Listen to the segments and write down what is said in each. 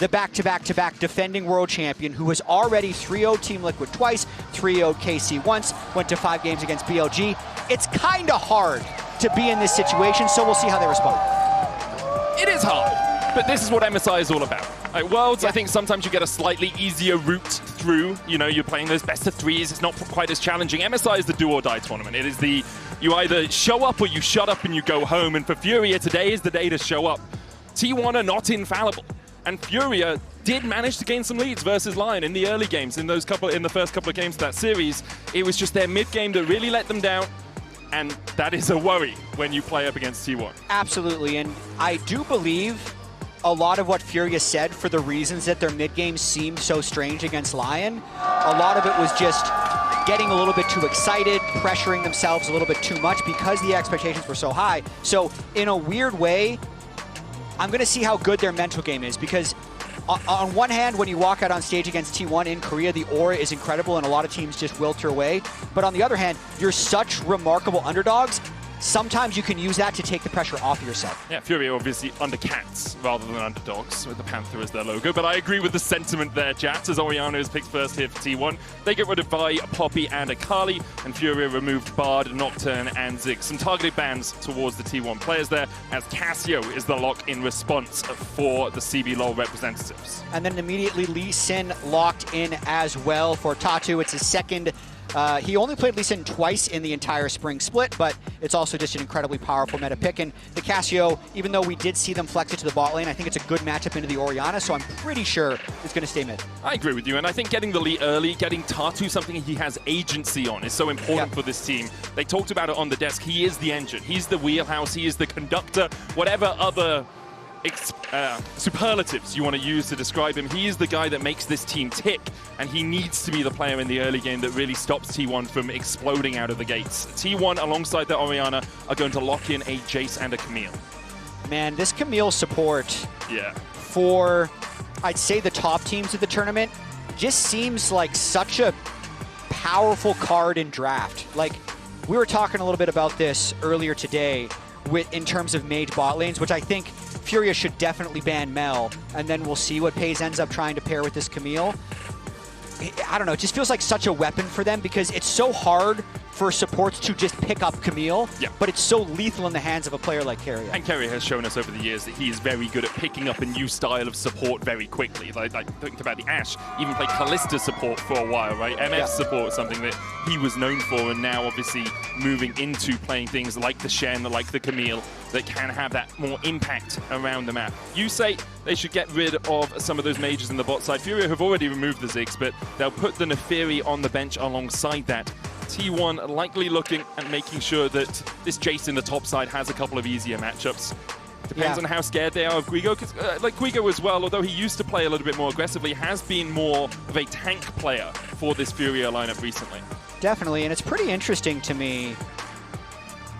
the back-to-back-to-back defending world champion who has already 3-0'd Team Liquid twice, 3-0'd KC once, went to 5 games against BLG. It's kind of hard to be in this situation, so we'll see how they respond. It is hard, but this is what MSI is all about. Like Worlds, I think sometimes you get a slightly easier route through. You know, you're playing those best of threes. It's not quite as challenging. MSI is the do or die tournament. It is the, you either show up or you shut up and you go home. And for Furia, today is the day to show up. T1 are not infallible. And Furia did manage to gain some leads versus Lion in the early games, in the first couple of games of that series. It was just their mid-game that really let them down. And that is a worry when you play up against T1. Absolutely, and I do believe a lot of what Furia said for the reasons that their mid-game seemed so strange against Lion. A lot of it was just getting a little bit too excited, pressuring themselves a little bit too much because the expectations were so high. So in a weird way, I'm gonna see how good their mental game is, because on one hand, when you walk out on stage against T1 in Korea, the aura is incredible and a lot of teams just wilt your way. But on the other hand, you're such remarkable underdogs. Sometimes you can use that to take the pressure off of yourself. Yeah, Furia obviously under cats rather than underdogs, with the Panther as their logo. But I agree with the sentiment there, Jats, as Orianna is picked first here for T1. They get rid of Vi, Poppy, and Akali, and Furia removed Bard, Nocturne, and Ziggs. Some targeted bans towards the T1 players there, as Cassio is the lock in response for the CB LoL representatives. And then immediately Lee Sin locked in as well for Tatu. It's his second. He only played Lee Sin twice in the entire spring split, but it's also just an incredibly powerful meta pick. And the Cassio, even though we did see them flex it to the bot lane, I think it's a good matchup into the Orianna, so I'm pretty sure it's going to stay mid. I agree with you, and I think getting the Lee early, getting Tatu something he has agency on is so important for this team. They talked about it on the desk. He is the engine. He's the wheelhouse. He is the conductor. Whatever other superlatives you want to use to describe him, he is the guy that makes this team tick, and he needs to be the player in the early game that really stops T1 from exploding out of the gates. T1 alongside the Orianna are going to lock in a Jayce and a Camille. Man, this Camille support for, I'd say, the top teams of the tournament just seems like such a powerful card in draft. Like, we were talking a little bit about this earlier today in terms of mage bot lanes, which I think Furia should definitely ban Mel, and then we'll see what Peyz ends up trying to pair with this Camille. I don't know, it just feels like such a weapon for them because it's so hard for supports to just pick up Camille, but it's so lethal in the hands of a player like Keria. And Keria has shown us over the years that he is very good at picking up a new style of support very quickly. Like think about the Ashe, even played Kalista support for a while, right? MF support is something that he was known for, and now obviously moving into playing things like the Shen, like the Camille, that can have that more impact around the map. You say they should get rid of some of those mages in the bot side. Furia have already removed the Ziggs, but they'll put the Neferi on the bench alongside that. T1 likely looking at making sure that this Jayce in the top side has a couple of easier matchups. Depends on how scared they are of Guigo, because like Guigo as well, although he used to play a little bit more aggressively, has been more of a tank player for this Furia lineup recently. Definitely, and it's pretty interesting to me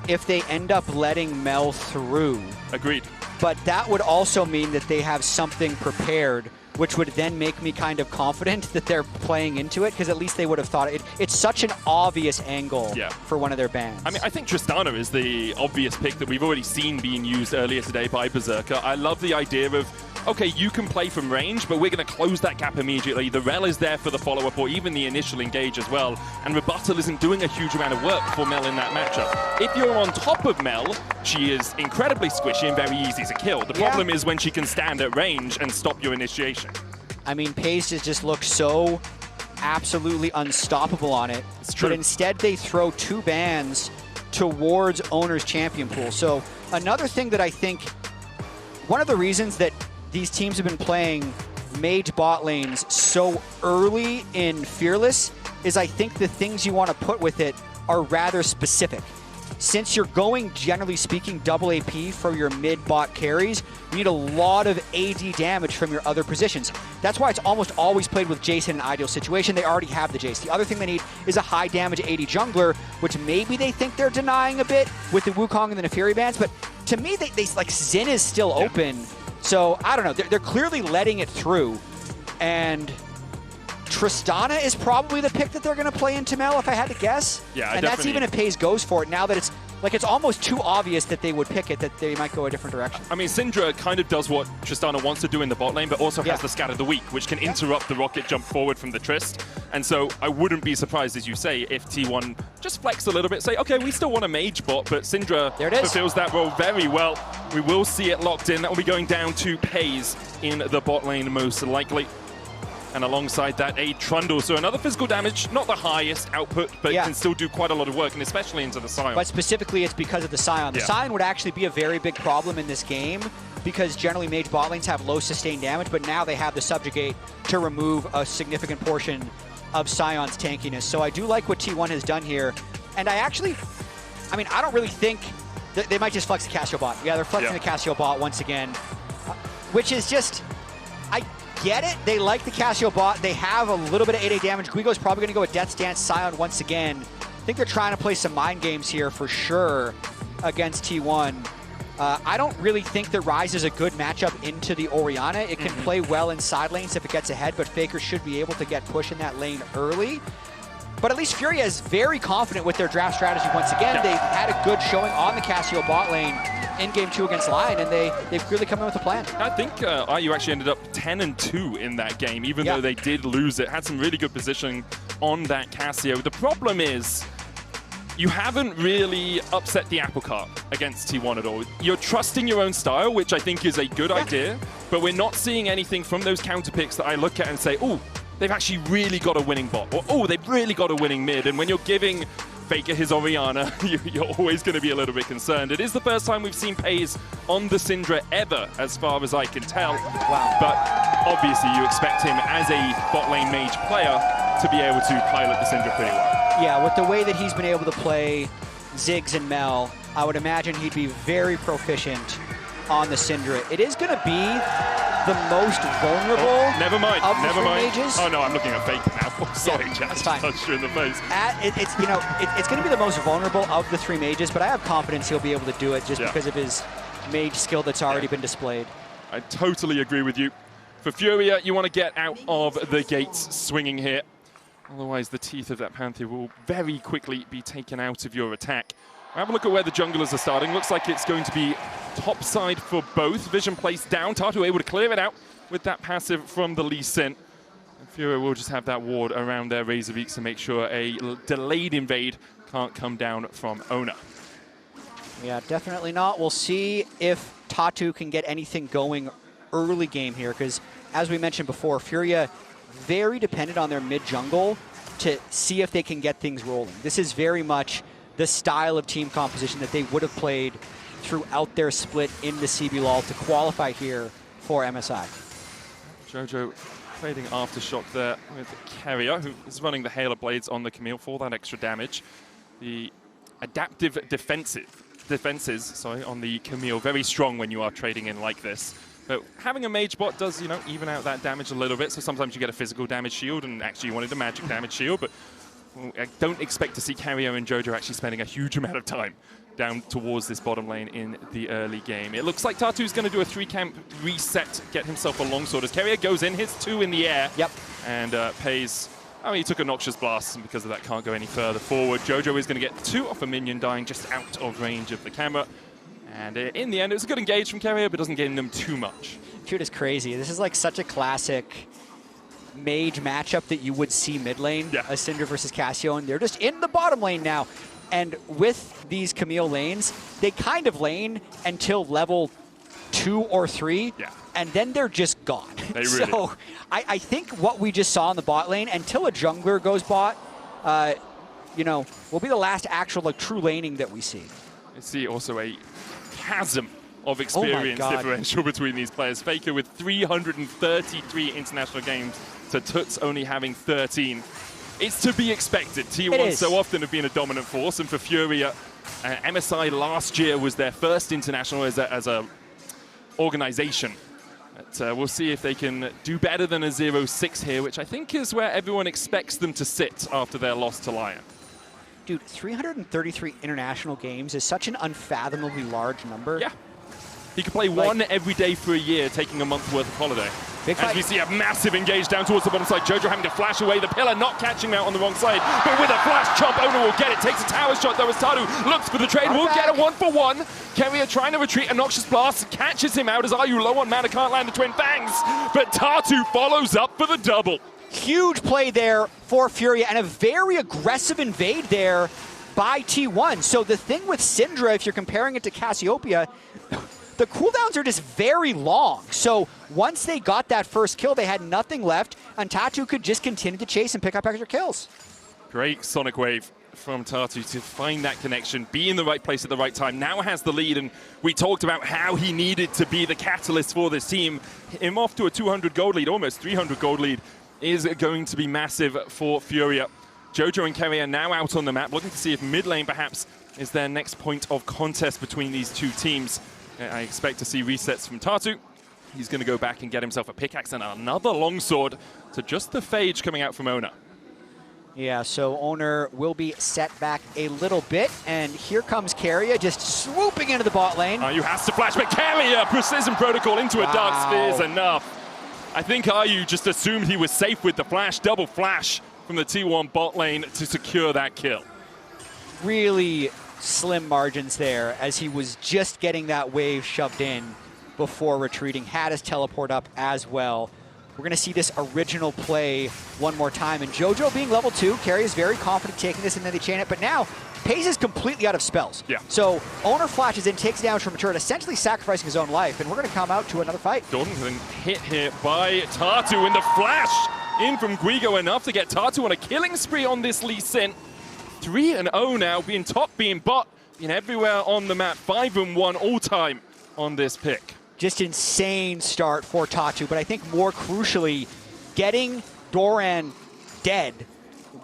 if they end up letting Mel through. Agreed. But that would also mean that they have something prepared, which would then make me kind of confident that they're playing into it, because at least they would have thought it. It's such an obvious angle for one of their bans. I mean, I think Tristana is the obvious pick that we've already seen being used earlier today by Berserker. I love the idea of, okay, you can play from range, but we're going to close that gap immediately. The Rell is there for the follow-up or even the initial engage as well, and Rebuttal isn't doing a huge amount of work for Mel in that matchup. If you're on top of Mel, she is incredibly squishy and very easy to kill. The problem is when she can stand at range and stop your initiation. I mean, Peyz just looks so absolutely unstoppable on it. It's true. But instead they throw 2 bans towards Oner's champion pool. So another thing that I think, one of the reasons that these teams have been playing mage bot lanes so early in Fearless is I think the things you want to put with it are rather specific. Since you're going, generally speaking, double AP for your mid-bot carries, you need a lot of AD damage from your other positions. That's why it's almost always played with Jayce in an ideal situation. They already have the Jayce. The other thing they need is a high damage AD jungler, which maybe they think they're denying a bit with the Wukong and the Neferi bans, but to me, they like Xin is still open. So, I don't know. They're clearly letting it through, and Tristana is probably the pick that they're going to play into Mel, if I had to guess. Yeah, and that's even if Peyz goes for it, now that it's like it's almost too obvious that they would pick it, that they might go a different direction. I mean, Syndra kind of does what Tristana wants to do in the bot lane, but also has the Scatter the Weak, which can interrupt the rocket jump forward from the Trist. And so I wouldn't be surprised, as you say, if T1 just flex a little bit, say, okay, we still want a mage bot, but Syndra fulfills that role very well. We will see it locked in. That will be going down to Peyz in the bot lane, most likely. And alongside that, a Trundle. So another physical damage, not the highest output, but can still do quite a lot of work, and especially into the Sion. But specifically, it's because of the Sion. The Sion would actually be a very big problem in this game, because generally mage bot lanes have low sustained damage, but now they have the Subjugate to remove a significant portion of Sion's tankiness. So I do like what T1 has done here. And I mean, I don't really think that they might just flex the Cassio bot. Yeah, they're flexing the Cassio bot once again, which is just, I get it. They like the Cassio bot. They have a little bit of 8-8 damage. Guigo's probably going to go with Death's Dance Sion once again. I think they're trying to play some mind games here for sure against T1. I don't really think that Ryze is a good matchup into the Orianna. It can play well in side lanes if it gets ahead, but Faker should be able to get push in that lane early. But at least Furia is very confident with their draft strategy once again. They've had a good showing on the Cassio bot lane in Game 2 against Lion, and they've clearly come in with a plan. I think IU actually ended up 10-2 in that game, even though they did lose it. Had some really good positioning on that Cassio. The problem is, you haven't really upset the apple cart against T1 at all. You're trusting your own style, which I think is a good idea, but we're not seeing anything from those counter picks that I look at and say, oh, they've actually really got a winning bot, or oh, they've really got a winning mid. And when you're giving Faker his Orianna, you're always going to be a little bit concerned. It is the first time we've seen Peyz on the Syndra ever, as far as I can tell. Wow. But obviously you expect him as a bot lane mage player to be able to pilot the Syndra pretty well. Yeah, with the way that he's been able to play Ziggs and Mel, I would imagine he'd be very proficient on the Syndra. It is going to be the most vulnerable of the three mages. Oh no, I'm looking at Faker now. Oh, sorry, Jack. That's fine. Touched you in the face. It's going to be the most vulnerable of the three mages, but I have confidence he'll be able to do it just because of his mage skill that's already been displayed. I totally agree with you. For Furia, you want to get out of the gates swinging here. Otherwise, the teeth of that Panther will very quickly be taken out of your attack. Have a look at where the junglers are starting. Looks like it's going to be top side for both. Vision placed down. Tatu able to clear it out with that passive from the Lee Sin. And Furia will just have that ward around their Razor Beaks to make sure a delayed invade can't come down from Oner. Yeah, definitely not. We'll see if Tatu can get anything going early game here, because as we mentioned before, Furia very dependent on their mid jungle to see if they can get things rolling. This is very much the style of team composition that they would have played throughout their split in the CBLOL to qualify here for MSI. JoJo trading Aftershock there with Keria, who is running the Hail of Blades on the Camille for that extra damage. The adaptive defenses on the Camille, very strong when you are trading in like this. But having a mage bot does, even out that damage a little bit. So sometimes you get a physical damage shield, and actually you wanted a magic damage shield. But I don't expect to see Keria and JoJo actually spending a huge amount of time down towards this bottom lane in the early game. It looks like Tatu's going to do a 3-camp reset, get himself a longsword as Keria goes in, hits 2 in the air. Yep. And Peyz, he took a Noxious Blast, and because of that can't go any further forward. JoJo is going to get 2 off a minion dying just out of range of the camera. And in the end, it was a good engage from Keria, but doesn't gain them too much. Dude, is crazy. This is like such a classic mage matchup that you would see mid lane, a Syndra versus Cassio, and they're just in the bottom lane now. And with these Camille lanes, they kind of lane until level 2 or 3, and then they're just gone. They really so I think what we just saw in the bot lane, until a jungler goes bot, will be the last actual true laning that we see. I see also a chasm of experience differential between these players. Faker with 333 international games to Tutsz only having 13. It's to be expected. T1 so often have been a dominant force, and for Furia, MSI last year was their first international as a organization. But we'll see if they can do better than a 0-6 here, which I think is where everyone expects them to sit after their loss to Lion. Dude, 333 international games is such an unfathomably large number. Yeah. He could play one every day for a year, taking a month worth of holiday. Big As fight. we see a massive engage down towards the bottom side. JoJo having to flash away. The pillar not catching him out on the wrong side. But with a flash chomp, Oner will get it. Takes a tower shot though as Tatu looks for the trade. Will get a 1-for-1. Keria trying to retreat. A Noxious Blast catches him out as Are You low on mana, can't land the Twin Fangs. But Tatu follows up for the double. Huge play there for Furia and a very aggressive invade there by T1. So the thing with Syndra, if you're comparing it to Cassiopeia, the cooldowns are just very long. So once they got that first kill, they had nothing left, and Tatu could just continue to chase and pick up extra kills. Great Sonic Wave from Tatu to find that connection, be in the right place at the right time. Now has the lead, and we talked about how he needed to be the catalyst for this team. Him off to a 200 gold lead, almost 300 gold lead, is going to be massive for Furia. JoJo and Keria now out on the map, looking to see if mid lane perhaps is their next point of contest between these two teams. I expect to see resets from Tatu. He's going to go back and get himself a pickaxe and another longsword to just the phage coming out from Oner. Yeah, so Oner will be set back a little bit, and here comes Keria just swooping into the bot lane. Ayu has to flash, but Keria, Precision Protocol into a Dark Sphere is enough. I think Ayu just assumed he was safe with the flash, double flash from the T1 bot lane to secure that kill. Really slim margins there as he was just getting that wave shoved in before retreating, had his teleport up as well. We're going to see this original play one more time, and JoJo being level 2, Keria is very confident taking this and then they chain it, but now Peyz is completely out of spells. Yeah. So Oner flashes in, takes damage from a turret, essentially sacrificing his own life, and we're going to come out to another fight. Doran getting hit here by Tatu, and the flash in from Guigo enough to get Tatu on a killing spree on this Lee Sin. 3-0 now, being top, being bot, being everywhere on the map. 5-1 all-time on this pick. Just insane start for Tatu, but I think more crucially, getting Doran dead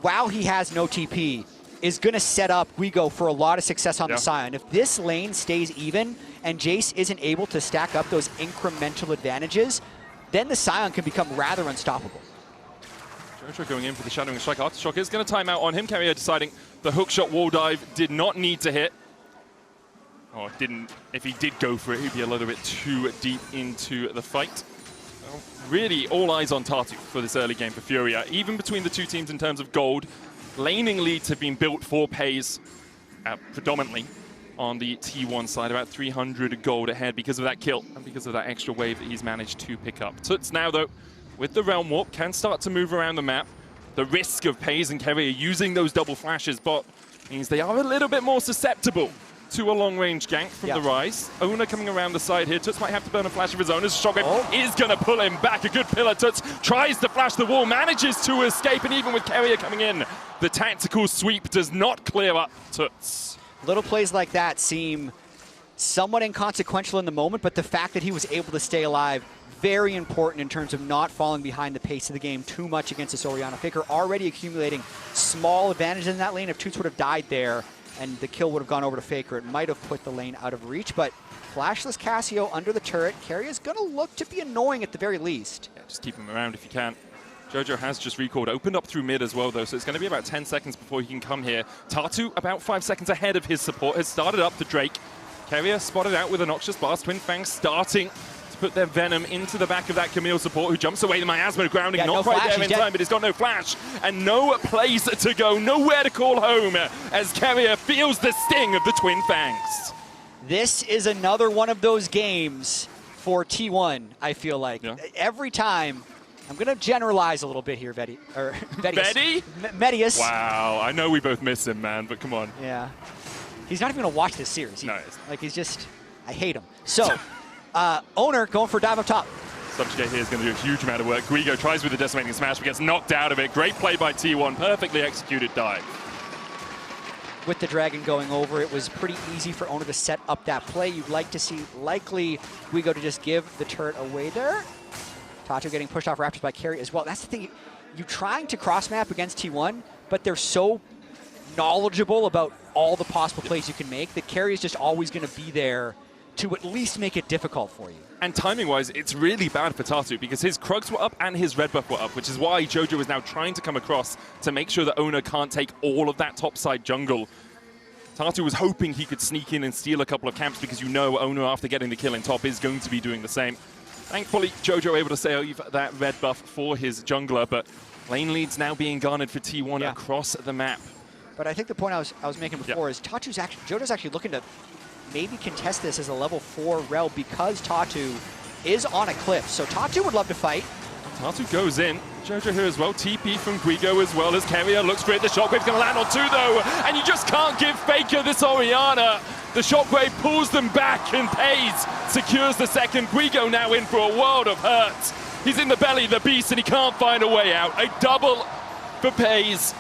while he has no TP is going to set up Guigo for a lot of success on the Sion. If this lane stays even and Jayce isn't able to stack up those incremental advantages, then the Sion can become rather unstoppable. JoJo going in for the Shadowing Strike. Aftershock is going to time out on him. Keria deciding the hookshot wall dive did not need to hit. Or didn't. If he did go for it, he'd be a little bit too deep into the fight. Well, really, all eyes on Tatu for this early game for Furia. Even between the two teams in terms of gold, laning leads have been built for Peyz predominantly on the T1 side, about 300 gold ahead because of that kill and because of that extra wave that he's managed to pick up. Tutsz now, though, with the Realm Warp, can start to move around the map. The risk of Peyz and Keria using those double flashes bot means they are a little bit more susceptible to a long-range gank from the Ryze. Oner coming around the side here. Tutsz might have to burn a flash of his own as Shockwave is going to pull him back. A good pillar. Tutsz tries to flash the wall, manages to escape, and even with Keria coming in, the tactical sweep does not clear up Tutsz. Little plays like that seem somewhat inconsequential in the moment, but the fact that he was able to stay alive, very important in terms of not falling behind the pace of the game too much against this Orianna. Faker already accumulating small advantages in that lane. If Tutsz would have died there and the kill would have gone over to Faker, it might have put the lane out of reach, but flashless Cassio under the turret. Keria's going to look to be annoying at the very least. Yeah, just keep him around if you can. JoJo has just recalled, opened up through mid as well though, so it's going to be about 10 seconds before he can come here. Tatu, about 5 seconds ahead of his support, has started up the Drake. Keria spotted out with a Noxious Blast. Twin Fangs starting to put their venom into the back of that Camille support, who jumps away. The miasma grounding, not quite there in time, but he's got no flash and no place to go, nowhere to call home as Keria feels the sting of the Twin Fangs. This is another one of those games for T1, I feel like. Yeah. Every time, I'm going to generalize a little bit here, Medius. Betty? Medius. Wow, I know we both miss him, man, but come on. Yeah. He's not even going to watch this series. No, like, he's just, I hate him. So, Oner going for a dive up top. Subjugate here is going to do a huge amount of work. Guigo tries with the Decimating Smash, but gets knocked out of it. Great play by T1, perfectly executed dive. With the Dragon going over, it was pretty easy for Oner to set up that play. You'd like to see, likely, Guigo to just give the turret away there. Tatu getting pushed off Raptors by Keria as well. That's the thing, you're trying to cross-map against T1, but they're so knowledgeable about all the possible plays you can make that Keria is just always going to be there to at least make it difficult for you. And timing-wise, it's really bad for Tatu because his Krugs were up and his red buff were up, which is why JoJo is now trying to come across to make sure that Oner can't take all of that topside jungle. Tatu was hoping he could sneak in and steal a couple of camps because you know Oner, after getting the kill in top, is going to be doing the same. Thankfully, JoJo able to save that red buff for his jungler, but lane leads now being garnered for T1 across the map. But I think the point I was making before is JoJo's actually looking to maybe contest this as a level 4 Rell because Tatu is on a cliff. So Tatu would love to fight. Tatu goes in. JoJo here as well. TP from Guigo as well as Keria looks great. The shockwave's going to land on 2 though, and you just can't give Faker this Orianna. The shockwave pulls them back, and Peyz secures the second. Guigo now in for a world of hurt. He's in the belly of the beast, and he can't find a way out. A double for Peyz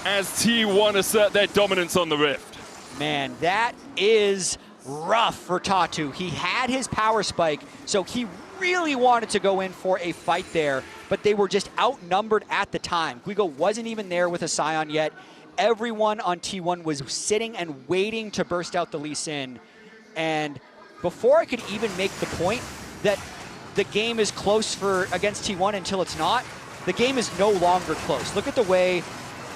as T1 assert their dominance on the Rift. Man, that is rough for Tatu. He had his power spike, so he really wanted to go in for a fight there, but they were just outnumbered at the time. Guigo wasn't even there with a Sion yet. Everyone on T1 was sitting and waiting to burst out the Lee Sin. And before I could even make the point that the game is close against T1 until it's not, the game is no longer close. Look at the way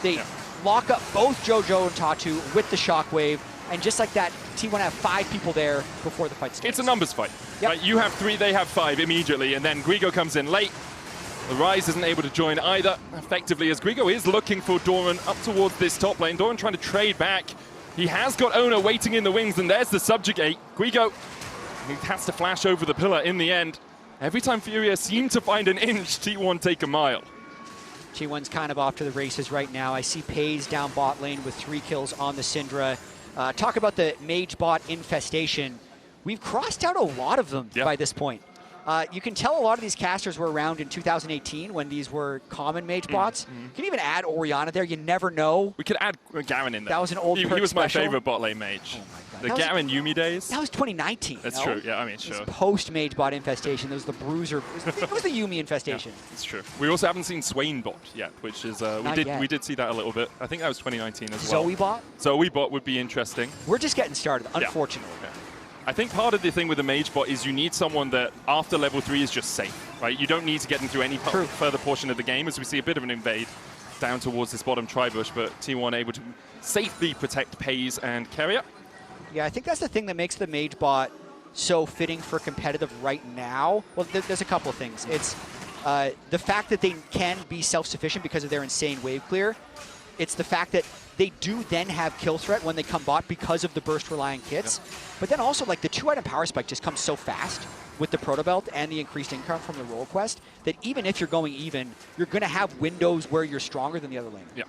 they lock up both JoJo and Tatu with the shockwave, and just like that, T1 have 5 people there before the fight starts. It's a numbers fight. Yep. Right? You have 3, they have 5 immediately, and then Guigo comes in late. The Ryze isn't able to join either, effectively, as Guigo is looking for Doran up towards this top lane. Doran trying to trade back. He has got Oner waiting in the wings, and there's the subjugate. Guigo, he has to flash over the pillar in the end. Every time Furia seem to find an inch, T1 take a mile. T1's kind of off to the races right now. I see Peyz down bot lane with 3 kills on the Syndra. Talk about the mage bot infestation. We've crossed out a lot of them by this point. You can tell a lot of these casters were around in 2018 when these were common mage bots. You can even add Orianna there. You never know. We could add Garen in there. That was an old He was my favorite bot lane mage. Oh my God. The Garen Yuumi days. That was 2019. That's true. Yeah, I mean, sure. Post mage bot infestation. There was the bruiser. It was the Yuumi infestation. Yeah, it's true. We also haven't seen Swain bot yet, which is we did see that a little bit. I think that was 2019 as well. Zoe bot. Zoe bot would be interesting. We're just getting started, unfortunately. Yeah. I think part of the thing with the mage bot is you need someone that after level 3 is just safe, right? You don't need to get into any further portion of the game, as we see a bit of an invade down towards this bottom tri-bush, but T1 able to safely protect Peyz and Keria. Yeah, I think that's the thing that makes the mage bot so fitting for competitive right now. Well, there's a couple of things. It's the fact that they can be self-sufficient because of their insane wave clear. It's the fact that they do then have kill threat when they come bot because of the burst-reliant kits. But then also, like, the 2-item power spike just comes so fast with the Proto Belt and the increased income from the role quest that even if you're going even, you're going to have windows where you're stronger than the other lane. Yeah.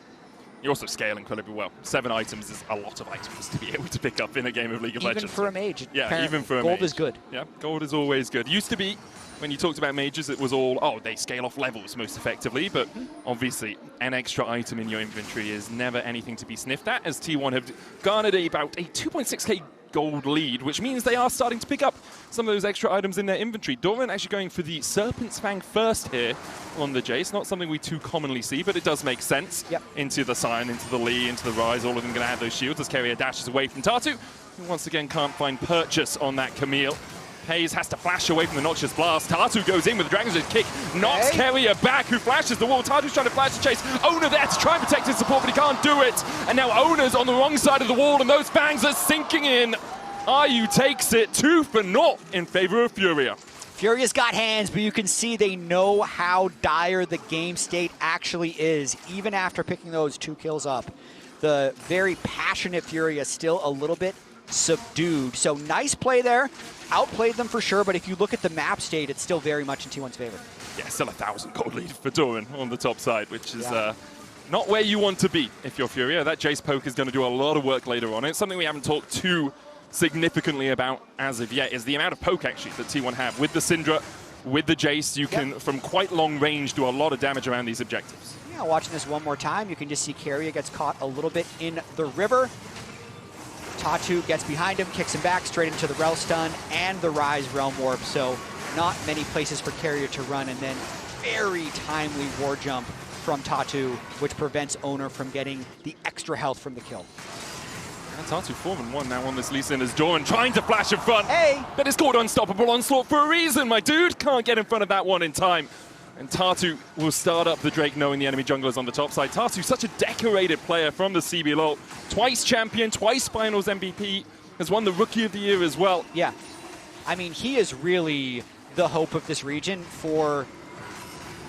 You also scale incredibly well. 7 items is a lot of items to be able to pick up in a game of League of Legends. Even for a mage. Yeah, apparently. Even for a gold mage. Is good. Yeah, gold is always good. Used to be, when you talked about mages, it was all, oh, they scale off levels most effectively, but obviously an extra item in your inventory is never anything to be sniffed at, as T1 have garnered about a 2.6k gold lead, which means they are starting to pick up some of those extra items in their inventory. Doran actually going for the Serpent's Fang first here on the Jayce. Not something we too commonly see, but it does make sense. Into the Sion, into the Lee, into the Ryze, all of them going to have those shields as Keria dashes away from Tatu, who once again can't find purchase on that Camille. Peyz has to flash away from the Noxious Blast. Tatu goes in with the Dragon's Edge kick, knocks Keria back, who flashes the wall. Tatu's trying to flash the chase. Oner there to try and protect his support, but he can't do it. And now Oner's on the wrong side of the wall, and those bangs are sinking in. RU takes it 2-0 in favor of Furia. Furia's got hands, but you can see they know how dire the game state actually is, even after picking those 2 kills up. The very passionate Furia still a little bit subdued. So nice play there. Outplayed them for sure, but if you look at the map state, it's still very much in T1's favor. Yeah, still 1,000 gold lead for Doran on the top side, which is not where you want to be if you're Furia. That Jayce poke is going to do a lot of work later on. It's something we haven't talked too significantly about as of yet, is the amount of poke actually that T1 have. With the Syndra, with the Jayce, you can, from quite long range, do a lot of damage around these objectives. Yeah, watching this one more time, you can just see Keria gets caught a little bit in the river. Tatu gets behind him, kicks him back straight into the Rell stun and the Ryze Realm Warp, so not many places for Keria to run, and then very timely war jump from Tatu, which prevents Oner from getting the extra health from the kill. And Tatu 4-1 now on this Lee Sin as Doran trying to flash in front. Hey! But it's called Unstoppable Onslaught for a reason, my dude. Can't get in front of that one in time. And Tatu will start up the Drake knowing the enemy jungler is on the top side. Tatu, such a decorated player from the CBLOL. Twice champion, twice finals MVP. Has won the Rookie of the Year as well. Yeah. I mean, he is really the hope of this region for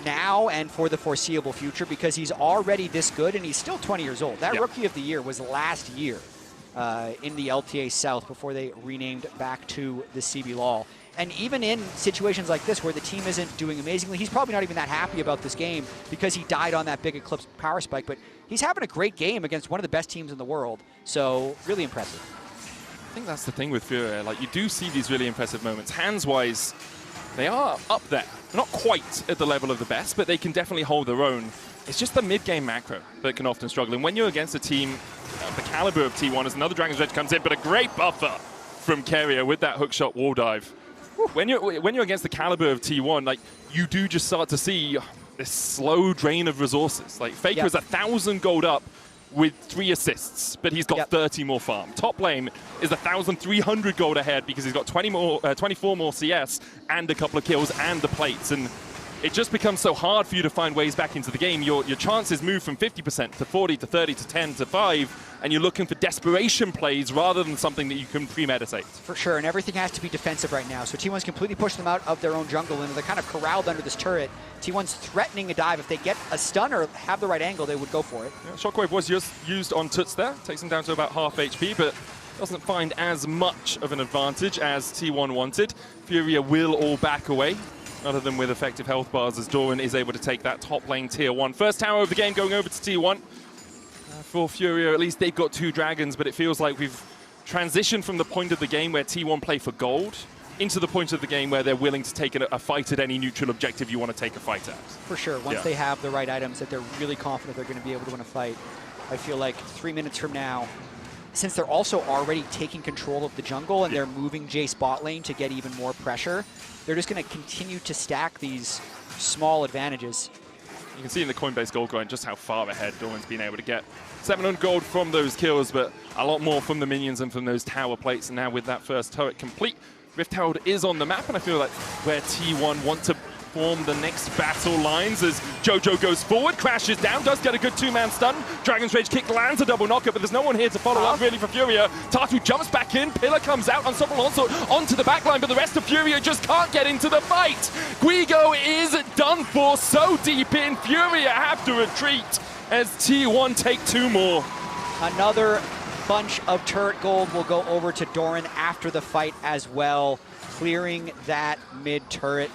now and for the foreseeable future, because he's already this good and he's still 20 years old. That Rookie of the Year was last year in the LTA South before they renamed back to the CB LoL. And even in situations like this where the team isn't doing amazingly, he's probably not even that happy about this game because he died on that big Eclipse power spike, but he's having a great game against one of the best teams in the world. So really impressive. I think that's the thing with Furia. Like, you do see these really impressive moments. Hands-wise, they are up there. Not quite at the level of the best, but they can definitely hold their own. It's just the mid-game macro that can often struggle. And when you're against a team of the caliber of T1, as another Dragon's Rage comes in, but a great buffer from Keria with that hookshot wall dive. When you're against the caliber of T1, like, you do just start to see this slow drain of resources. Like, Faker is 1,000 gold up with 3 assists, but he's got 30 more farm. Top lane is 1,300 gold ahead because he's got 24 more CS and a couple of kills and the plates. And it just becomes so hard for you to find ways back into the game. Your chances move from 50% to 40 to 30 to 10 to 5, and you're looking for desperation plays rather than something that you can premeditate. For sure, and everything has to be defensive right now. So T1's completely pushing them out of their own jungle, and they're kind of corralled under this turret. T1's threatening a dive. If they get a stun or have the right angle, they would go for it. Yeah, Shockwave was used on Tutsz there. Takes him down to about half HP, but doesn't find as much of an advantage as T1 wanted. Furia will all back away. None of them with effective health bars, as Doran is able to take that top lane tier 1. First tower of the game going over to T1. For Furia, at least they've got 2 dragons, but it feels like we've transitioned from the point of the game where T1 play for gold into the point of the game where they're willing to take a fight at any neutral objective you want to take a fight at. For sure. Once they have the right items that they're really confident they're going to be able to win a fight, I feel like 3 minutes from now, since they're also already taking control of the jungle and they're moving Jayce bot lane to get even more pressure, they're just going to continue to stack these small advantages. You can see in the Coinbase gold grind just how far ahead Doran's been able to get. 700 gold from those kills, but a lot more from the minions and from those tower plates. And now with that first turret complete, Rift Herald is on the map, and I feel like where T1 want to form the next battle lines as JoJo goes forward, crashes down, does get a good 2-man stun. Dragon's Rage kick lands a double knockup, but there's no one here to follow up really for Furia. Tatu jumps back in, Pillar comes out, Unstoppable Onslaught onto the backline, but the rest of Furia just can't get into the fight. Guigo is done for, so deep in. Furia have to retreat as T1 take 2 more. Another bunch of turret gold will go over to Doran after the fight as well, clearing that mid turret.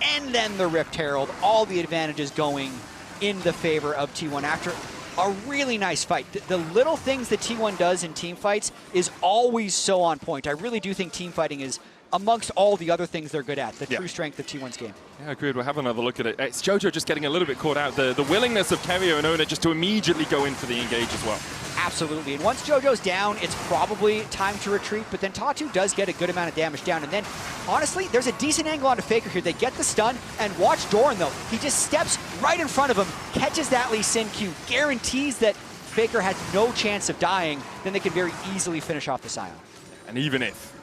And then the Rift Herald, all the advantages going in the favor of T1 after a really nice fight. The little things that T1 does in team fights is always so on point. I really do think team fighting is amongst all the other things they're good at, the true strength of T1's game. Yeah, agreed. We'll have another look at it. It's JoJo just getting a little bit caught out. The willingness of Keria and Oner just to immediately go in for the engage as well. Absolutely. And once JoJo's down, it's probably time to retreat, but then Tatu does get a good amount of damage down. And then, honestly, there's a decent angle onto Faker here. They get the stun, and watch Doran, though. He just steps right in front of him, catches that Lee Sin Q, guarantees that Faker has no chance of dying, then they can very easily finish off the Sion. And even if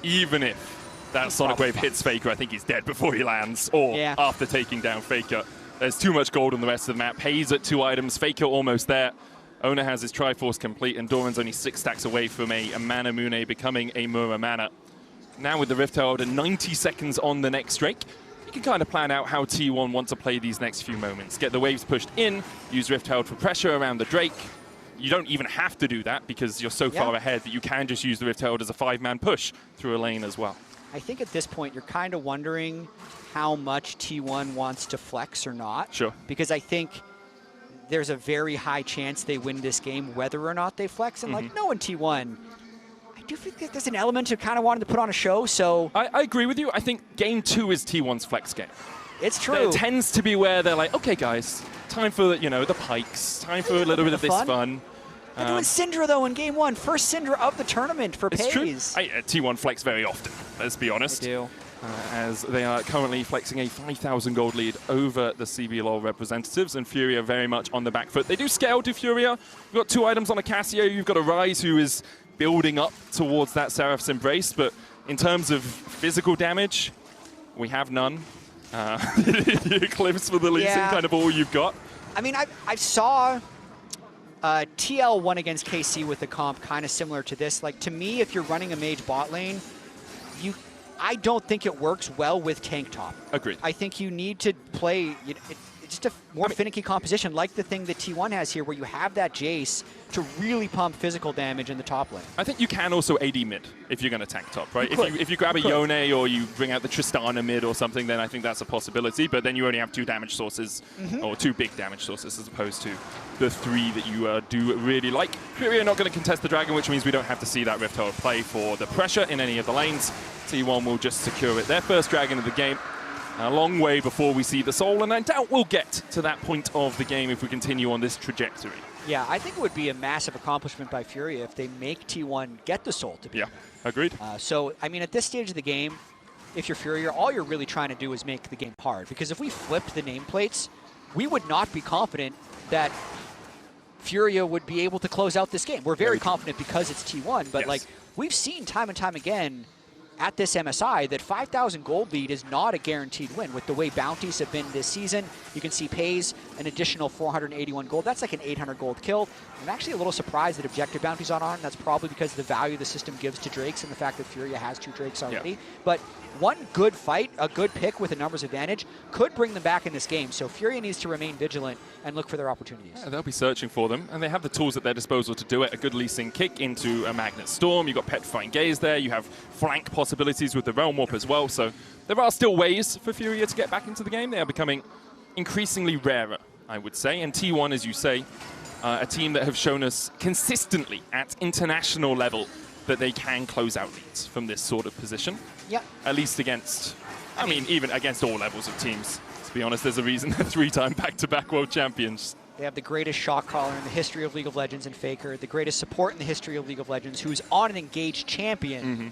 that Sonic Wave hits Faker, I think he's dead before he lands, or after taking down Faker. There's too much gold on the rest of the map. Peyz at 2 items, Faker almost there. Oner has his Triforce complete, and Doran's only 6 stacks away from a Mana Mune becoming a Mura Mana. Now with the Rift Herald and 90 seconds on the next Drake, you can kind of plan out how T1 want to play these next few moments. Get the waves pushed in, use Rift Herald for pressure around the Drake. You don't even have to do that because you're so far ahead that you can just use the Rift Herald as a 5-man push through a lane as well. I think at this point, you're kind of wondering how much T1 wants to flex or not. Sure. Because I think there's a very high chance they win this game whether or not they flex. And like, no, in T1, I do think that there's an element of kind of wanting to put on a show, so... I agree with you. I think game 2 is T1's flex game. It's true. It tends to be where they're like, okay, guys, time for, you know, the pikes, time for a little bit of this fun. They're doing Syndra, though, in game 1. First Syndra of the tournament for Peyz. It's true. T1 flex very often, let's be honest. They do. As they are currently flexing a 5,000 gold lead over the CB LoL representatives, and Furia very much on the back foot. They do scale to Furia. You've got 2 items on a Cassio. You've got a Ryze who is building up towards that Seraph's Embrace, but in terms of physical damage, we have none. The Eclipse for the Lee Sin, kind of all you've got. I mean, I saw TL won against KC with a comp kind of similar to this. Like, to me, if you're running a mage bot lane, I don't think it works well with tank top. Agreed. I think you need to play just a more finicky composition, like the thing that T1 has here, where you have that Jayce to really pump physical damage in the top lane. I think you can also AD mid if you're going to tank top, right? If you grab a Yone or you bring out the Tristana mid or something, then I think that's a possibility. But then you only have 2 damage sources, or 2 big damage sources, as opposed to the 3 that you do really like. Furia not going to contest the Dragon, which means we don't have to see that Rift Herald play for the pressure in any of the lanes. T1 will just secure it. Their first Dragon of the game. A long way before we see the Soul, and I doubt we'll get to that point of the game if we continue on this trajectory. Yeah, I think it would be a massive accomplishment by Furia if they make T1 get the Soul to be. Yeah, agreed. So, I mean, at this stage of the game, if you're Furia, all you're really trying to do is make the game hard. Because if we flipped the nameplates, we would not be confident that Furia would be able to close out this game. We're very confident because it's T1, but like we've seen time and time again at this MSI that 5,000 gold lead is not a guaranteed win. With the way bounties have been this season, you can see Peyz an additional 481 gold. That's like an 800 gold kill. I'm actually a little surprised that objective bounties aren't on. That's probably because of the value the system gives to Drakes and the fact that Furia has 2 Drakes already. Yeah. But one good fight, a good pick with a numbers advantage, could bring them back in this game. So Furia needs to remain vigilant and look for their opportunities. Yeah, they'll be searching for them, and they have the tools at their disposal to do it. A good Lee Sin kick into a Magnet Storm. You've got Petrifying Gaze there. You have flank possibilities with the Realm Warp as well. So there are still ways for Furia to get back into the game. They are becoming increasingly rarer, I would say. And T1, as you say, a team that have shown us consistently at international level that they can close out leads from this sort of position. Yeah. At least against, I mean, even against all levels of teams. To be honest, there's a reason they're 3-time back-to-back world champions. They have the greatest shot caller in the history of League of Legends in Faker, the greatest support in the history of League of Legends, who's on an engaged champion.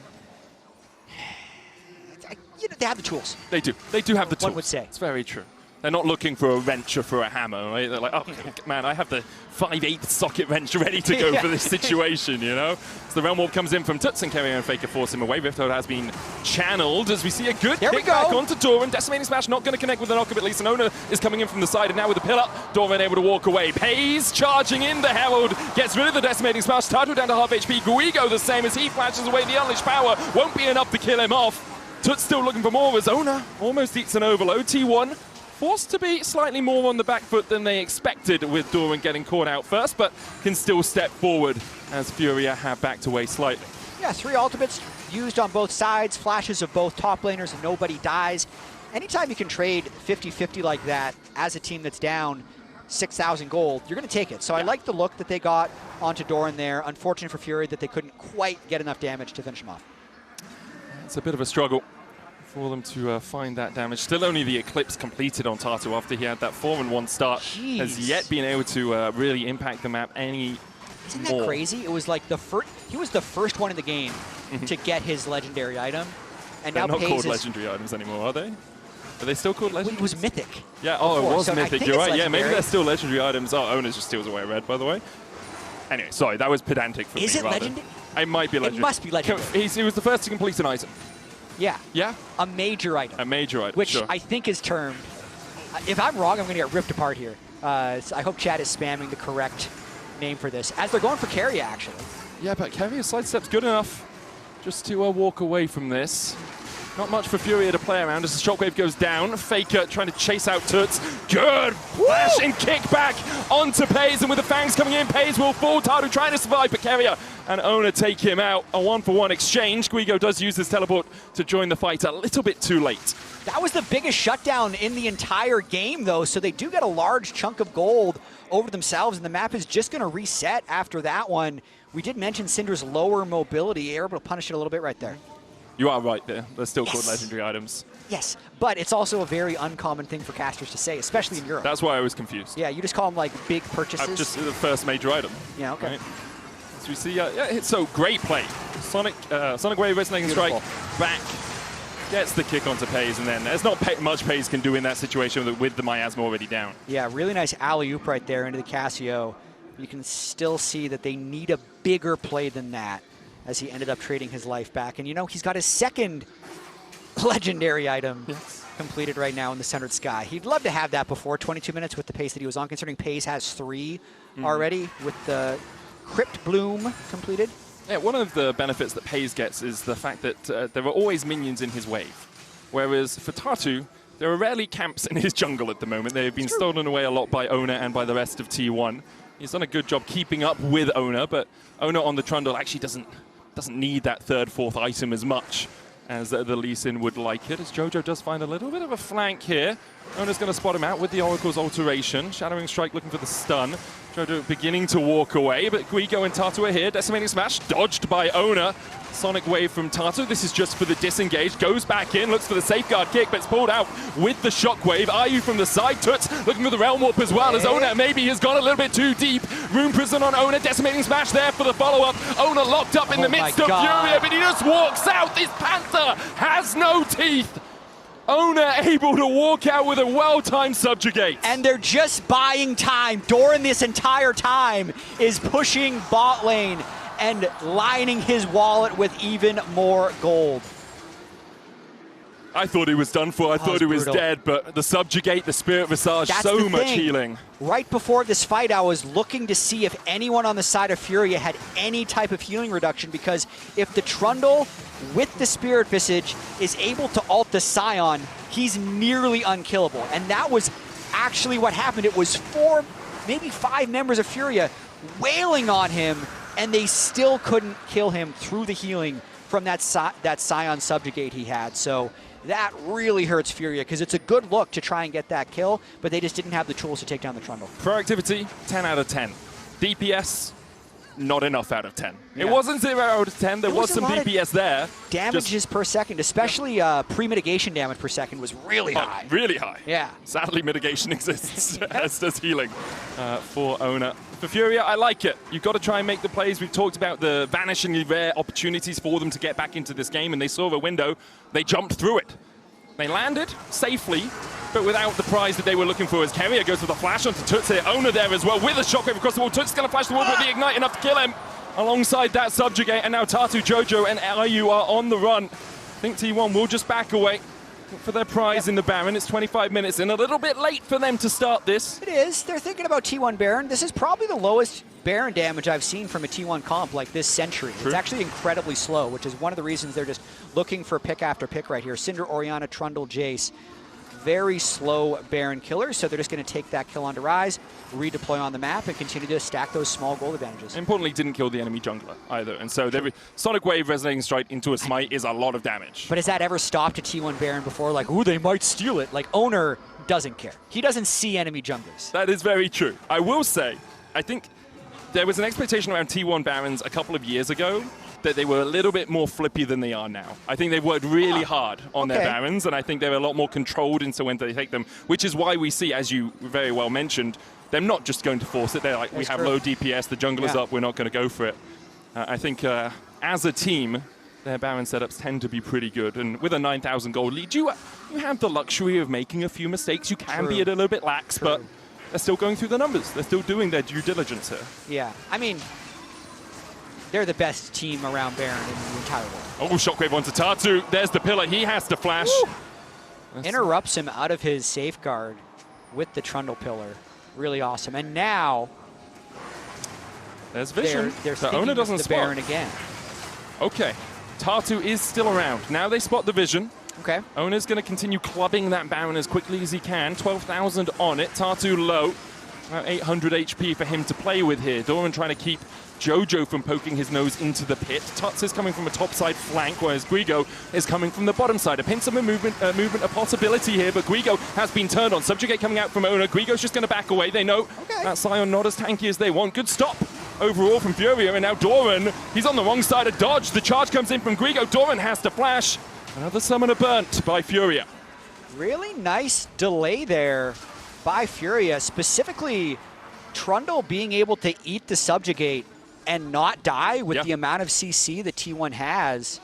You know, they have the tools. They do. They do have the tools. One would say. It's very true. They're not looking for a wrench or for a hammer, right? They're like, oh, man, I have the 5/8 socket wrench ready to go for this situation, you know? So the Realm Warp comes in from Tutsz, and Keria and Faker force him away. Rift Herald has been channeled as we see a good kick back onto Doran. Decimating Smash not going to connect with the knock of at least. Oner is coming in from the side, and now with the pillar, Doran able to walk away. Peyz charging in. The Herald gets rid of the Decimating Smash. Tatu down to half HP. Guigo the same as he flashes away. The Unleashed Power won't be enough to kill him off. Tutsz still looking for more as Oner almost eats an overload. T1 forced to be slightly more on the back foot than they expected with Doran getting caught out first, but can still step forward as Furia have backed away slightly. Yeah, 3 ultimates used on both sides, flashes of both top laners, and nobody dies. Anytime you can trade 50-50 like that as a team that's down 6,000 gold, you're going to take it. So I like the look that they got onto Doran there. Unfortunate for Furia that they couldn't quite get enough damage to finish him off. It's a bit of a struggle for them to find that damage. Still only the Eclipse completed on Tatu after he had that 4-1 start. Jeez. Has yet been able to really impact the map any Isn't that crazy? It was like the first, he was the first one in the game to get his legendary item. And They're now not Peyz called is legendary items anymore, are they? Are they still called legendary? It was mythic. Yeah, oh, before. it was So mythic. You're right. Yeah, maybe they're still legendary items. Oh, Oner just steals away red, by the way. Anyway, sorry, that was pedantic for me. Is it rather. legendary? It might be legendary. It must be legendary. He was the first to complete an item. Yeah. Yeah? A major item. A major item, which sure. I think is termed, if I'm wrong, I'm going to get ripped apart here. So I hope Chad is spamming the correct name for this, as they're going for Keria, actually. Yeah, but Keria's sidestep's good enough just to walk away from this. Not much for Furia to play around as the shockwave goes down. Faker trying to chase out Tutsz. Good flash and kick back onto Peyz, and with the fangs coming in, Peyz will fall. Tatu trying to survive, but Keria and Oner take him out. A 1-for-1 exchange. Guigo does use his teleport to join the fight a little bit too late. That was the biggest shutdown in the entire game, though, so they do get a large chunk of gold over themselves, and the map is just going to reset after that one. We did mention Syndra's lower mobility. You're able to punish it a little bit right there. You are right there. They're still called legendary items. Yes, but it's also a very uncommon thing for casters to say, especially in Europe. That's why I was confused. Yeah, you just call them like big purchases. Just the first major item. Yeah, okay. Right? So we see, yeah, so great play. Sonic Wave, Resonating Strike, back, gets the kick onto Peyz, and then there's not much Peyz can do in that situation with the miasma already down. Yeah, really nice alley-oop right there into the Cassio. You can still see that they need a bigger play than that, as he ended up trading his life back. And you know, he's got his second legendary item completed right now in the Centered Sky. He'd love to have that before 22 minutes with the pace that he was on, considering Peyz has 3 already with the Crypt Bloom completed. Yeah, one of the benefits that Peyz gets is the fact that there are always minions in his wave. Whereas for Tatu, there are rarely camps in his jungle at the moment. They've been stolen away a lot by Oner and by the rest of T1. He's done a good job keeping up with Oner, but Oner on the Trundle actually doesn't need that third, fourth item as much as the Lee Sin would like it, as JoJo does find a little bit of a flank here. Oner's going to spot him out with the Oracle's alteration. Shadowing Strike looking for the stun. JoJo beginning to walk away, but Guigo and Tatu are here. Decimating Smash dodged by Oner. Sonic Wave from Tatu. This is just for the disengage. Goes back in, looks for the safeguard kick, but it's pulled out with the shockwave. Ayu from the side. Tutsz looking for the Realm Warp as well, as Oner maybe has gone a little bit too deep. Rune Prison on Oner. Decimating Smash there for the follow-up. Oner locked up in the midst of Furia, but he just walks out. This Panther has no teeth. Oner able to walk out with a well-timed subjugate. And they're just buying time. Doran this entire time is pushing bot lane and lining his wallet with even more gold. I thought he was done for. I thought he was dead, but the subjugate, the Spirit Visage, so much healing. Right before this fight, I was looking to see if anyone on the side of Furia had any type of healing reduction, because if the Trundle with the Spirit Visage is able to ult the Sion, he's nearly unkillable. And that was actually what happened. It was 4, maybe 5 members of Furia wailing on him, and they still couldn't kill him through the healing from that Sion subjugate he had. So that really hurts Furia, because it's a good look to try and get that kill, but they just didn't have the tools to take down the Trundle. Proactivity, 10 out of 10. DPS, not enough out of 10. Yeah. It wasn't 0 out of 10. There was some DPS there. Damages per second, especially pre-mitigation damage per second, was really high. Really high. Yeah. Sadly, mitigation exists, as does healing for Oner. For Furia, I like it. You've got to try and make the plays. We've talked about the vanishingly rare opportunities for them to get back into this game, and they saw a window. They jumped through it. They landed safely, but without the prize that they were looking for, as Keria goes with a flash onto Tutsz here. Oner there as well with a shockwave across the wall. Tutsz going to flash the wall, but the ignite enough to kill him. Alongside that subjugate, and now Tatu, JoJo, and Ayu are on the run. I think T1 will just back away for their prize in the Baron. It's 25 minutes in, a little bit late for them to start this. It is. They're thinking about T1 Baron. This is probably the lowest Baron damage I've seen from a T1 comp like this century. True. It's actually incredibly slow, which is one of the reasons they're just looking for pick after pick right here. Syndra, Orianna, Trundle, Jayce. Very slow Baron killers, so they're just going to take that kill onto Ryze, redeploy on the map, and continue to stack those small gold advantages. Importantly, didn't kill the enemy jungler either, and so Sonic Wave resonating strike into a smite is a lot of damage. But has that ever stopped a T1 Baron before? Like, ooh, they might steal it. Like, Oner doesn't care. He doesn't see enemy junglers. That is very true. I will say, I think there was an expectation around T1 Barons a couple of years ago that they were a little bit more flippy than they are now. I think they've worked really hard on their Barons, and I think they're a lot more controlled into when they take them, which is why we see, as you very well mentioned, them not just going to force it. They're like, we have low DPS, the jungler's up, we're not going to go for it. I think as a team, their Baron setups tend to be pretty good, and with a 9,000 gold lead, you have the luxury of making a few mistakes. You can be a little bit lax, but they're still going through the numbers. They're still doing their due diligence here. Yeah, I mean, they're the best team around Baron in the entire world. Oh, shockwave onto Tatu. There's the pillar. He has to flash. Interrupts him out of his safeguard with the Trundle pillar. Really awesome. And now there's vision. They're so Oner doesn't the Baron again. Okay, Tatu is still around. Now they spot the vision. Okay. Oner's going to continue clubbing that Baron as quickly as he can. 12,000 on it. Tatu low. About 800 HP for him to play with here. Doran trying to keep JoJo from poking his nose into the pit. Tutsz is coming from a topside flank, whereas Guigo is coming from the bottom side. A pincer movement, a possibility here, but Guigo has been turned on. Subjugate coming out from Oner. Guigo's just going to back away. They know that Sion not as tanky as they want. Good stop overall from Furia, and now Doran, he's on the wrong side of dodge. The charge comes in from Guigo. Doran has to flash. Another summoner burnt by Furia. Really nice delay there by Furia, specifically Trundle being able to eat the subjugate and not die with the amount of CC that T1 has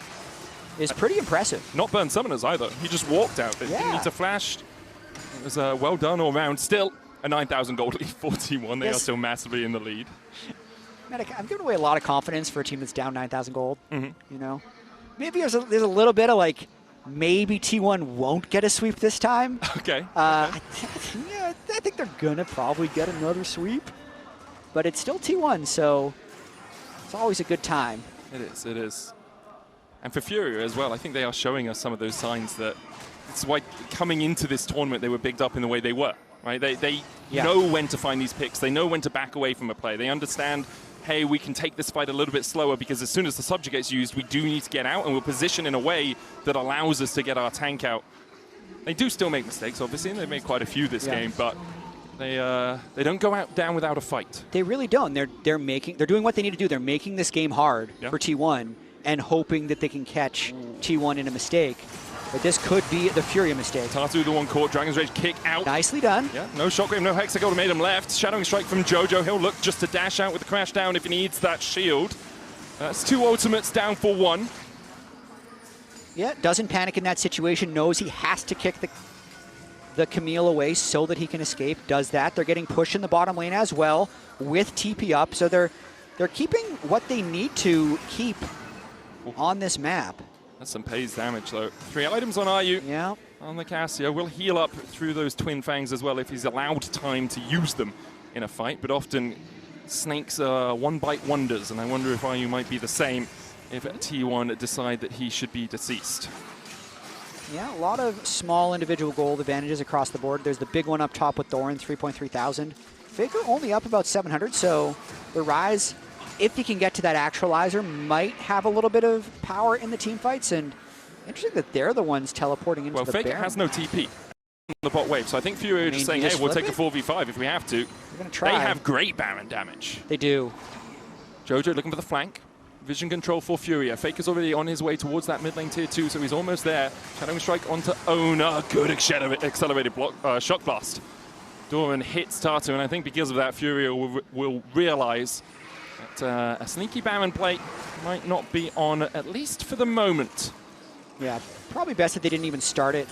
is pretty impressive. Not burn summoners either. He just walked out. They didn't need to flash. It was well done all round. Still a 9,000 gold lead, 41. They are still massively in the lead. Man, I'm giving away a lot of confidence for a team that's down 9,000 gold. You know, maybe there's a little bit of like, maybe T1 won't get a sweep this time. Okay. I think they're gonna probably get another sweep, but it's still T1, so it's always a good time. It is, it is. And for Furia as well, I think they are showing us some of those signs that it's why coming into this tournament they were bigged up in the way they were, right? They know when to find these picks. They know when to back away from a play. They understand, hey, we can take this fight a little bit slower because as soon as the subject gets used, we do need to get out, and we'll position in a way that allows us to get our tank out. They do still make mistakes, obviously, and they've made quite a few this game, but they don't go down without a fight. They really don't. They're doing what they need to do. They're making this game hard for T1 and hoping that they can catch T1 in a mistake. But this could be the Furia mistake. Tatu, the one caught. Dragon's Rage kick out. Nicely done. Yeah, no Shockwave, no Hexagon made him left. Shadowing Strike from JoJo. He'll look just to dash out with the crash down if he needs that shield. That's 2 ultimates down for 1. Yeah, doesn't panic in that situation. Knows he has to kick the Camille away so that he can escape. Does that. They're getting pushed in the bottom lane as well with TP up. So they're keeping what they need to keep on this map. That's some Peyz damage, though. 3 items on Ryu. Yeah. On the Cassio. Will heal up through those Twin Fangs as well if he's allowed time to use them in a fight. But often, snakes are one-bite wonders, and I wonder if Ryu might be the same if T1 decide that he should be deceased. Yeah, a lot of small individual gold advantages across the board. There's the big one up top with Doran, 3,300. Faker only up about 700, so the Ryze, if he can get to that actualizer, might have a little bit of power in the team fights. And interesting that they're the ones teleporting into the Baron. Well, Faker has no TP on the bot wave, so I think Furia are just saying, hey, we'll take a 4v5 if we have to. We're going to try. They have great Baron damage. They do. JoJo looking for the flank. Vision control for Furia. Faker's already on his way towards that mid lane tier 2, so he's almost there. Shadowing Strike onto Oner. Good accelerated block, shock blast. Doran hits Tatu, and I think because of that, Furia will realize that a sneaky Baron play might not be on, at least for the moment. Yeah, probably best that they didn't even start it.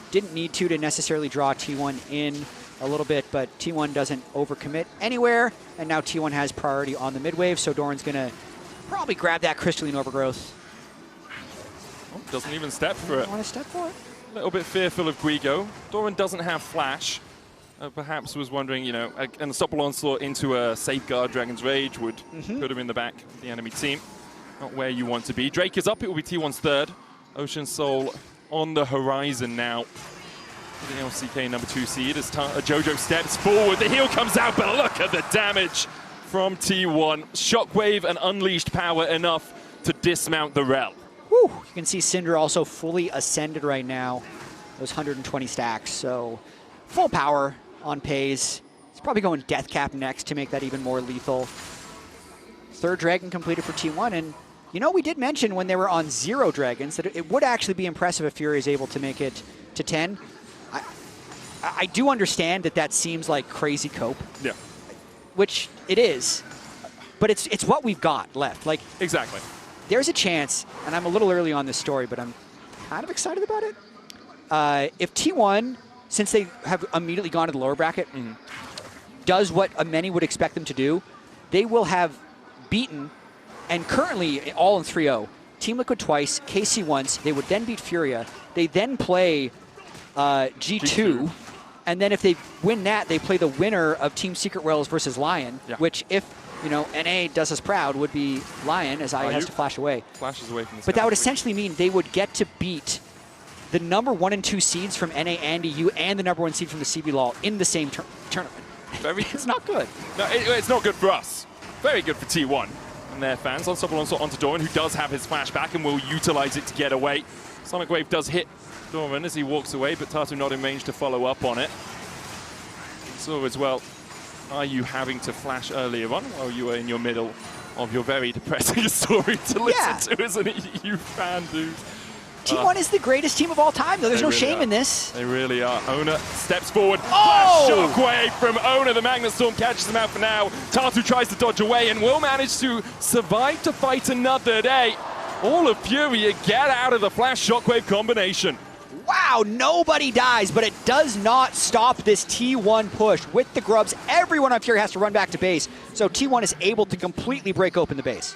Didn't need to necessarily draw T1 in a little bit, but T1 doesn't overcommit anywhere, and now T1 has priority on the mid wave, so Doran's going to probably grab that crystalline overgrowth. Oh, doesn't even step for it. Want to step for it? A little bit fearful of Guigo. Doran doesn't have flash. Perhaps was wondering, an unstoppable onslaught into a safeguard Dragon's Rage would put him in the back of the enemy team. Not where you want to be. Drake is up. It will be T1's 3rd. Ocean Soul on the horizon now. The LCK number 2 seed as JoJo steps forward. The heal comes out, but look at the damage from T1. Shockwave and unleashed power enough to dismount the Rell. Woo. You can see Syndra also fully ascended right now. Those 120 stacks, so full power on Peyz. He's probably going Death Cap next to make that even more lethal. 3rd Dragon completed for T1, and we did mention when they were on 0 Dragons that it would actually be impressive if Furia is able to make it to 10. I do understand that seems like crazy cope. Yeah. Which it is, but it's what we've got left. Like, exactly. There's a chance, and I'm a little early on this story, but I'm kind of excited about it. If T1, since they have immediately gone to the lower bracket, does what many would expect them to do, they will have beaten, and currently all in 3-0, Team Liquid twice, KC once. They would then beat Furia. They then play G2. And then if they win that, they play the winner of Team Secret Wells versus Lion, which if, NA does us proud, would be Lion, as I has to flash away. Flashes away from the But that would essentially mean they would get to beat the number 1 and 2 seeds from NA and EU and the number 1 seed from the CBLOL in the same tournament. It's not good. No, it's not good for us. Very good for T1 and their fans. Unstoppable onslaught onto Doran, who does have his flashback and will utilize it to get away. Sonic Wave does hit Doran as he walks away, but Tatu not in range to follow up on it. So as well, are you having to flash earlier on while you were in your middle of your very depressing story to listen to, isn't it, you fan dude? T1 is the greatest team of all time, though. There's no shame in this. They really are. Oner steps forward. Flash shockwave from Oner. The Magnet Storm catches him out for now. Tatu tries to dodge away and will manage to survive to fight another day. All of Furia get out of the flash shockwave combination. Wow, nobody dies, but it does not stop this T1 push. With the grubs, everyone on Furia has to run back to base, so T1 is able to completely break open the base.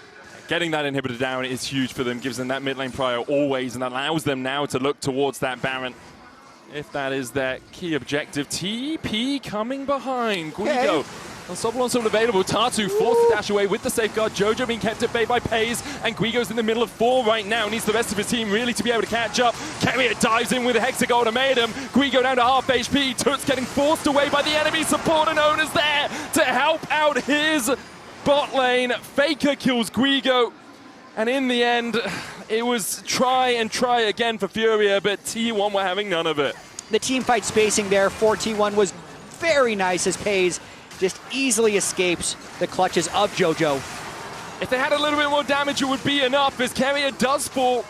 Getting that inhibitor down is huge for them, gives them that mid lane prior always, and allows them now to look towards that Baron. If that is their key objective. TP coming behind. Guigo Unstoppable still available. Tatu forced to dash away with the safeguard. JoJo being kept at bay by Peyz, and Guigo's in the middle of 4 right now. Needs the rest of his team really to be able to catch up. Keria dives in with a Hexagon to made him. Guigo down to half HP. Tutsz getting forced away by the enemy support, and Oner's there to help out his bot lane. Faker kills Guigo, and in the end, it was try and try again for Furia, but T1 were having none of it. The team fight spacing there for T1 was very nice as Peyz just easily escapes the clutches of JoJo. If they had a little bit more damage, it would be enough, as Keria does fall.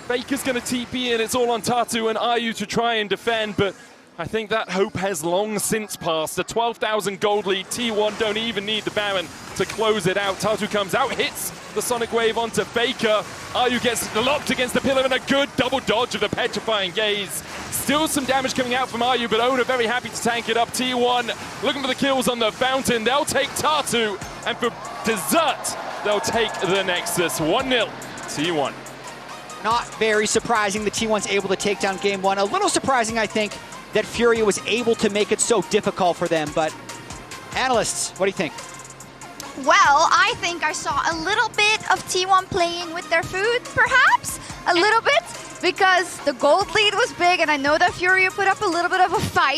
Faker's going to TP, and it's all on Tatu and Ayu to try and defend, but I think that hope has long since passed. A 12,000 gold lead. T1 don't even need the Baron to close it out. Tatu comes out, hits the Sonic Wave onto Faker. Ayu gets locked against the pillar, and a good double dodge of the Petrifying Gaze. Still some damage coming out from Ayu, but Oner very happy to tank it up. T1 looking for the kills on the fountain. They'll take Tatu, and for dessert, they'll take the Nexus. 1-0, T1. Not very surprising that T1's able to take down game 1. A little surprising, I think, that Furia was able to make it so difficult for them. But analysts, what do you think? Well, I think I saw a little bit of T1 playing with their food, perhaps? A little bit, because the gold lead was big, and I know that Furia put up a little bit of a fight.